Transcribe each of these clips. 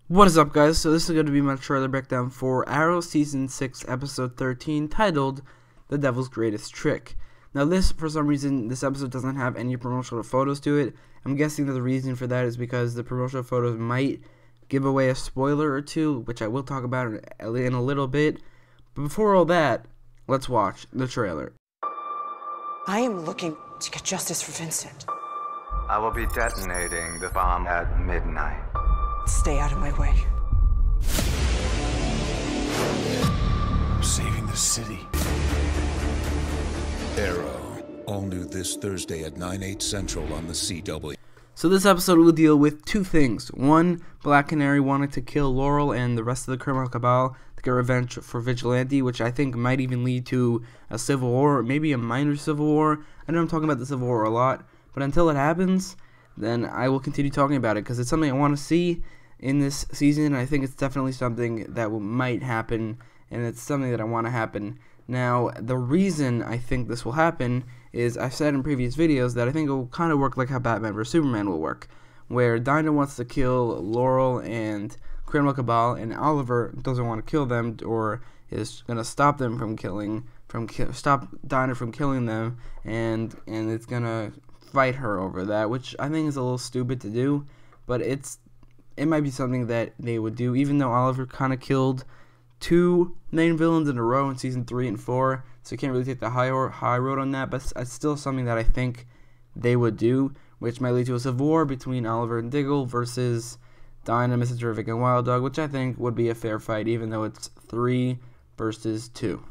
What is up, guys? So this is going to be my trailer breakdown for Arrow Season 6 Episode 13, titled The Devil's Greatest Trick. Now this, for some reason, this episode doesn't have any promotional photos to it. I'm guessing that the reason for that is because the promotional photos might give away a spoiler or two, which I will talk about in a little bit. But before all that, let's watch the trailer. I am looking to get justice for Vincent. I will be detonating the bomb at midnight. Stay out of my way. I'm saving the city. Arrow, all new this Thursday at 9/8 Central on the CW. So this episode will deal with two things. One, Black Canary wanting to kill Laurel and the rest of the criminal cabal to get revenge for Vigilante, which I think might even lead to a civil war, or maybe a minor civil war. I know I'm talking about the Civil War a lot, but until it happens, then I will continue talking about it, because it's something I want to see in this season. I think it's definitely something that might happen, and it's something that I want to happen. Now, the reason I think this will happen is, I've said in previous videos that I think it will kind of work like how Batman vs Superman will work, where Dinah wants to kill Laurel and Criminal Cabal, and Oliver doesn't want to kill them, or is going to stop them from stop Dinah from killing them, and it's going to fight her over that, which I think is a little stupid to do, but it might be something that they would do, even though Oliver kind of killed two main villains in a row in season 3 and 4, so you can't really take the high road on that, but it's still something that I think they would do, which might lead to a civil war between Oliver and Diggle versus Dinah, Mrs. Terrific, and Wild Dog, which I think would be a fair fight, even though it's 3 versus 2.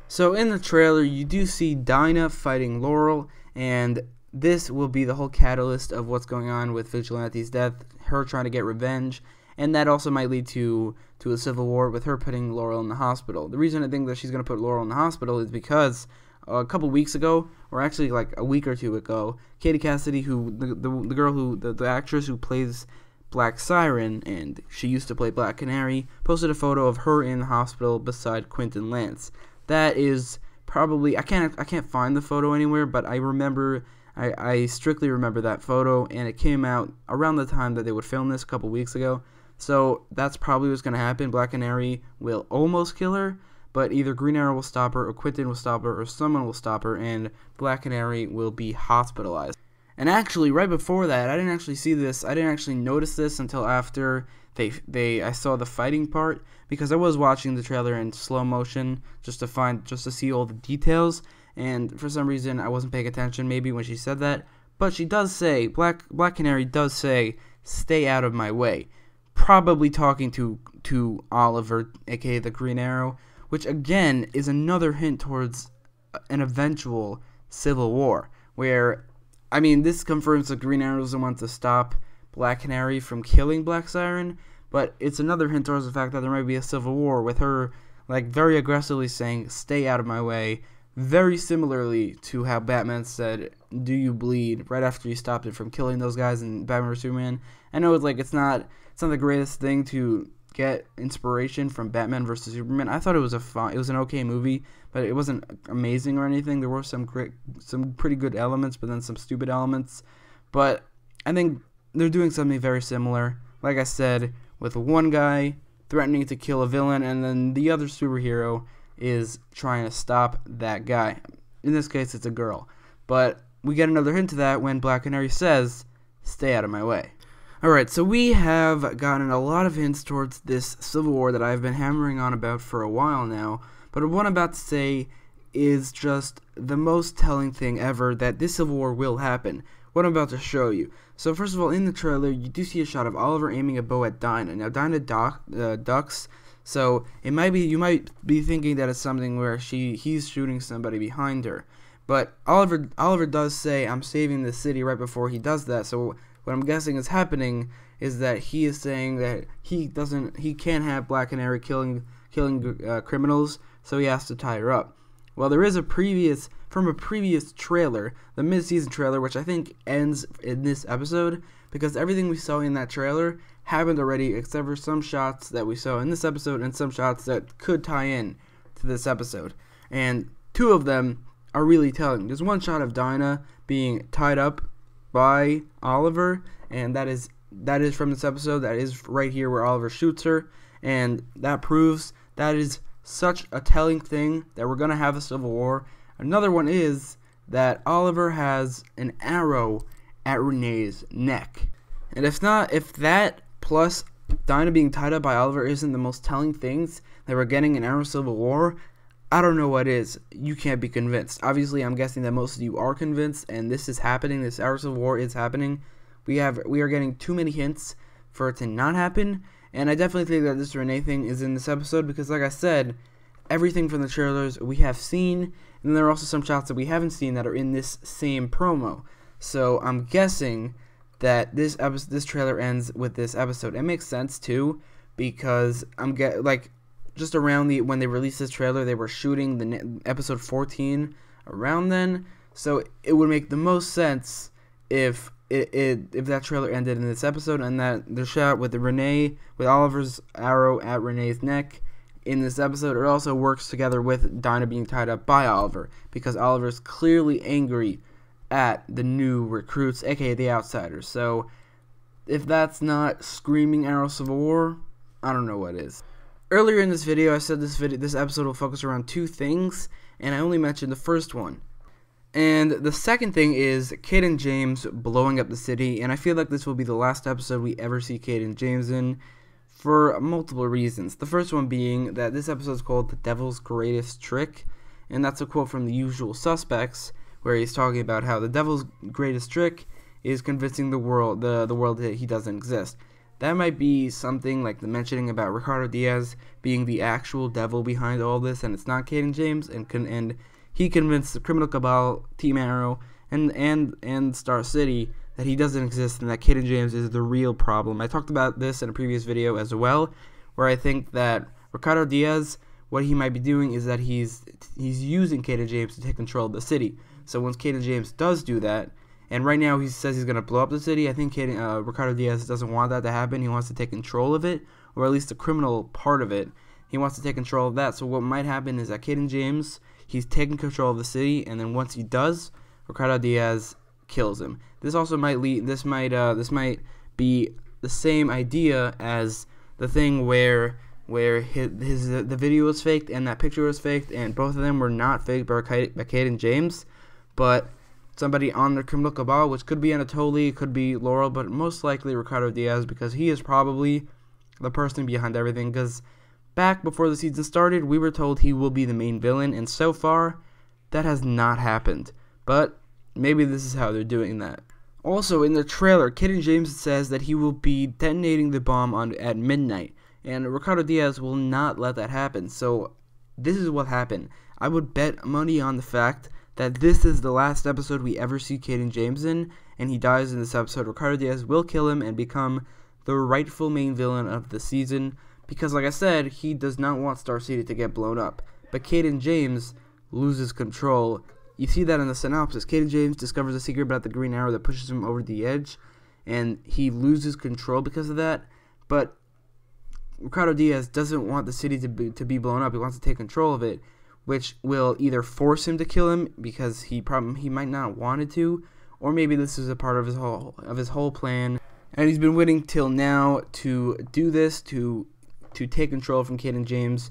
So in the trailer, you do see Dinah fighting Laurel, and this will be the whole catalyst of what's going on with Vigilante's death, her trying to get revenge, and that also might lead to a civil war with her putting Laurel in the hospital. The reason I think that she's going to put Laurel in the hospital is because a couple weeks ago, or actually like a week or two ago, Katie Cassidy, the actress who plays Black Siren, and she used to play Black Canary, posted a photo of her in the hospital beside Quentin Lance. That is probably, I can't find the photo anywhere, but I strictly remember that photo, and it came out around the time that they would film this a couple weeks ago. So that's probably what's going to happen. Black Canary will almost kill her, but either Green Arrow will stop her, or Quentin will stop her, or someone will stop her, and Black Canary will be hospitalized. And actually, right before that, I didn't actually see this. I didn't actually notice this until after I saw the fighting part, because I was watching the trailer in slow motion just to see all the details. And for some reason, I wasn't paying attention maybe when she said that. But she does say, Black Canary does say, "Stay out of my way." Probably talking to Oliver, aka the Green Arrow, which again is another hint towards an eventual civil war. Where, I mean, this confirms that Green Arrow doesn't want to stop Black Canary from killing Black Siren, but it's another hint towards the fact that there might be a civil war with her, like, very aggressively saying, "Stay out of my way." Very similarly to how Batman said, "Do you bleed?" right after he stopped it from killing those guys in Batman vs Superman. I know it's not the greatest thing to get inspiration from Batman vs Superman. I thought it was an okay movie, but it wasn't amazing or anything. There were some pretty good elements, but then some stupid elements. But I think they're doing something very similar. Like I said, with one guy threatening to kill a villain, and then the other superhero is trying to stop that guy. In this case, it's a girl. But we get another hint to that when Black Canary says, "Stay out of my way." Alright, so we have gotten a lot of hints towards this civil war that I've been hammering on about for a while now. But what I'm about to say is just the most telling thing ever, that this civil war will happen. What I'm about to show you. So first of all, in the trailer, you do see a shot of Oliver aiming a bow at Dinah. Now Dinah ducks. So you might be thinking that it's something where he's shooting somebody behind her, but Oliver does say, "I'm saving the city" right before he does that. So what I'm guessing is happening is that he is saying that he can't have Black Canary killing criminals, so he has to tie her up. Well, there is a previous trailer, the mid-season trailer, which I think ends in this episode, because everything we saw in that trailer happened already, except for some shots that we saw in this episode and some shots that could tie in to this episode. And two of them are really telling. There's one shot of Dinah being tied up by Oliver, and that is that is from this episode. That is right here where Oliver shoots her, and that proves that is such a telling thing that we're going to have a civil war. Another one is that Oliver has an arrow at Renee's neck. And if that plus Dinah being tied up by Oliver isn't the most telling things that we're getting an arrow civil war, I don't know what is. You can't be convinced. Obviously, I'm guessing that most of you are convinced, and this is happening. This arrow civil war is happening. We are getting too many hints for it to not happen, and I definitely think that this Renee thing is in this episode because, like I said, everything from the trailers we have seen, and there are also some shots that we haven't seen that are in this same promo. So I'm guessing that this trailer ends with this episode. It makes sense too, because just around when they released this trailer, they were shooting the episode 14 around then. So it would make the most sense if that trailer ended in this episode, and that the shot with Oliver's arrow at Renee's neck in this episode, it also works together with Dinah being tied up by Oliver, because Oliver's clearly angry at the new recruits, aka the outsiders. So if that's not screaming arrow civil war, I don't know what is. Earlier in this video, I said this episode will focus around two things, and I only mentioned the first one. And the second thing is Caden and James blowing up the city, and I feel like this will be the last episode we ever see Caden and James in, for multiple reasons. The first one being that this episode is called The Devil's Greatest Trick, and that's a quote from The Usual Suspects, where he's talking about how the devil's greatest trick is convincing the world that he doesn't exist. That might be something like the mentioning about Ricardo Diaz being the actual devil behind all this, and it's not Caden James, and he convinced the Criminal Cabal, Team Arrow, and Star City that he doesn't exist and that Caden James is the real problem. I talked about this in a previous video as well, where I think that Ricardo Diaz, what he might be doing is that he's using Caden James to take control of the city. So once Caden James does do that, and right now he says he's going to blow up the city, I think Ricardo Diaz doesn't want that to happen. He wants to take control of it, or at least the criminal part of it. He wants to take control of that. So what might happen is that Caden James, he's taking control of the city, and then once he does, Ricardo Diaz kills him. This also might be the same idea as the thing where the video was faked and that picture was faked, and both of them were not faked by Caden James, but somebody on the Criminal Cabal, which could be Anatoly, could be Laurel, but most likely Ricardo Diaz, because he is probably the person behind everything. Because back before the season started, we were told he will be the main villain, and so far, that has not happened. But maybe this is how they're doing that. Also, in the trailer, Caden James says that he will be detonating the bomb at midnight, and Ricardo Diaz will not let that happen. So this is what happened. I would bet money on the fact that this is the last episode we ever see Caden James in, and he dies in this episode. Ricardo Diaz will kill him and become the rightful main villain of the season, because like I said, he does not want Star City to get blown up. But Caden James loses control. You see that in the synopsis. Caden James discovers a secret about the Green Arrow that pushes him over the edge, and he loses control because of that. But Ricardo Diaz doesn't want the city to be blown up. He wants to take control of it, which will either force him to kill him because he might not want it to, or maybe this is a part of his whole plan, and he's been waiting till now to do this, to take control from Caden James.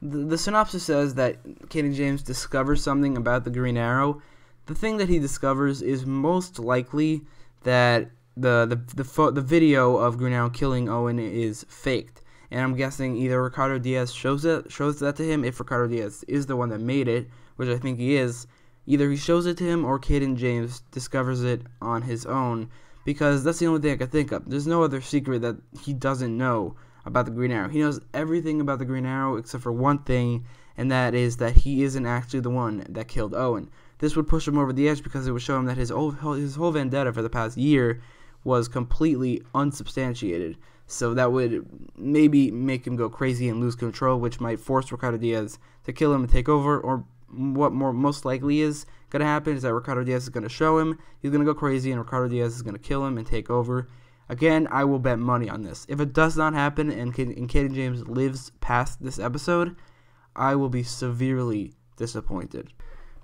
The synopsis says that Caden James discovers something about the Green Arrow. The thing that he discovers is most likely that the video of Green Arrow killing Owen is faked. And I'm guessing either Ricardo Diaz shows that to him, if Ricardo Diaz is the one that made it, which I think he is. Either he shows it to him or Caden James discovers it on his own, because that's the only thing I can think of. There's no other secret that he doesn't know about the Green Arrow. He knows everything about the Green Arrow except for one thing, and that is that he isn't actually the one that killed Owen. This would push him over the edge because it would show him that his whole vendetta for the past year was completely unsubstantiated. So that would maybe make him go crazy and lose control, which might force Ricardo Diaz to kill him and take over. Or what most likely is going to happen is that Ricardo Diaz is going to show him, he's going to go crazy, and Ricardo Diaz is going to kill him and take over. Again, I will bet money on this. If it does not happen and Caden James lives past this episode, I will be severely disappointed.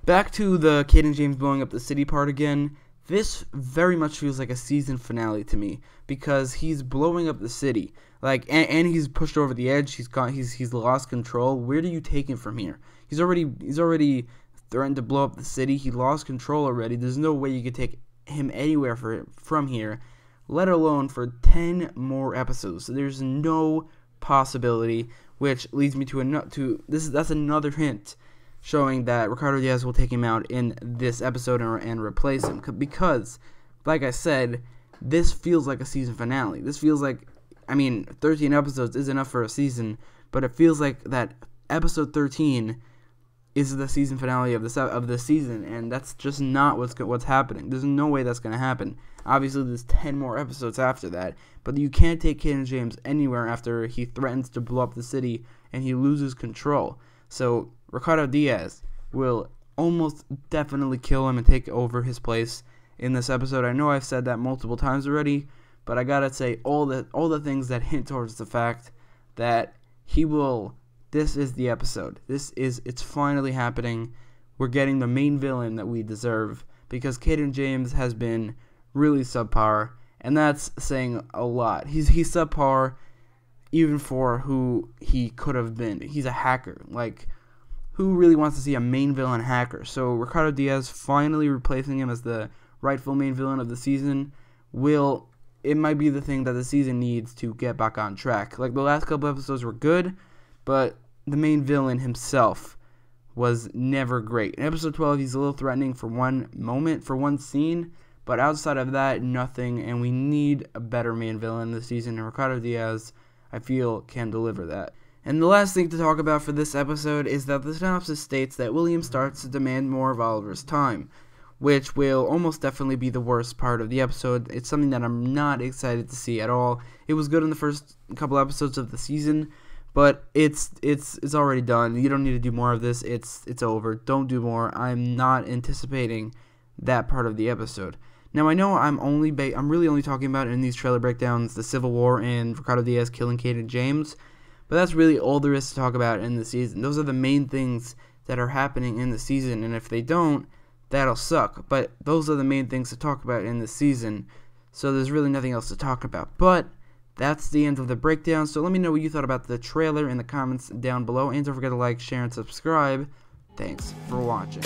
Back to the Caden James blowing up the city part again. this very much feels like a season finale to me, because he's blowing up the city, like, and he's pushed over the edge. He's lost control. Where do you take him from here? He's already threatened to blow up the city. He lost control already. There's no way you could take him anywhere from here, let alone for 10 more episodes. So there's no possibility, which leads me to that's another hint showing that Ricardo Diaz will take him out in this episode and replace him, because, like I said, this feels like a season finale. This feels like, 13 episodes is enough for a season, but it feels like that episode 13 is the season finale of the season, and that's just not what's happening. There's no way that's going to happen. Obviously, there's 10 more episodes after that, but you can't take Caden James anywhere after he threatens to blow up the city and he loses control. So Ricardo Diaz will almost definitely kill him and take over his place in this episode. I know I've said that multiple times already, but I gotta say all the things that hint towards the fact that he will. This is the episode. It's finally happening. We're getting the main villain that we deserve, because Caden James has been really subpar, and that's saying a lot. He's subpar even for who he could have been. He's a hacker. Like, who really wants to see a main villain hacker? So Ricardo Diaz finally replacing him as the rightful main villain of the season it might be the thing that the season needs to get back on track. Like, the last couple episodes were good, but the main villain himself was never great. In episode 12, he's a little threatening for one moment, for one scene, but outside of that, nothing, and we need a better main villain this season, and Ricardo Diaz, I feel, can deliver that. And the last thing to talk about for this episode is that the synopsis states that William starts to demand more of Oliver's time, which will almost definitely be the worst part of the episode. It's something that I'm not excited to see at all. It was good in the first couple episodes of the season, but it's already done. You don't need to do more of this. It's over. Don't do more. I'm not anticipating that part of the episode. Now, I know I'm really only talking about in these trailer breakdowns the Civil War and Ricardo Diaz killing Caden James, but that's really all there is to talk about in the season. Those are the main things that are happening in the season, and if they don't, that'll suck. But those are the main things to talk about in the season, so there's really nothing else to talk about. But that's the end of the breakdown, so let me know what you thought about the trailer in the comments down below, and don't forget to like, share, and subscribe. Thanks for watching.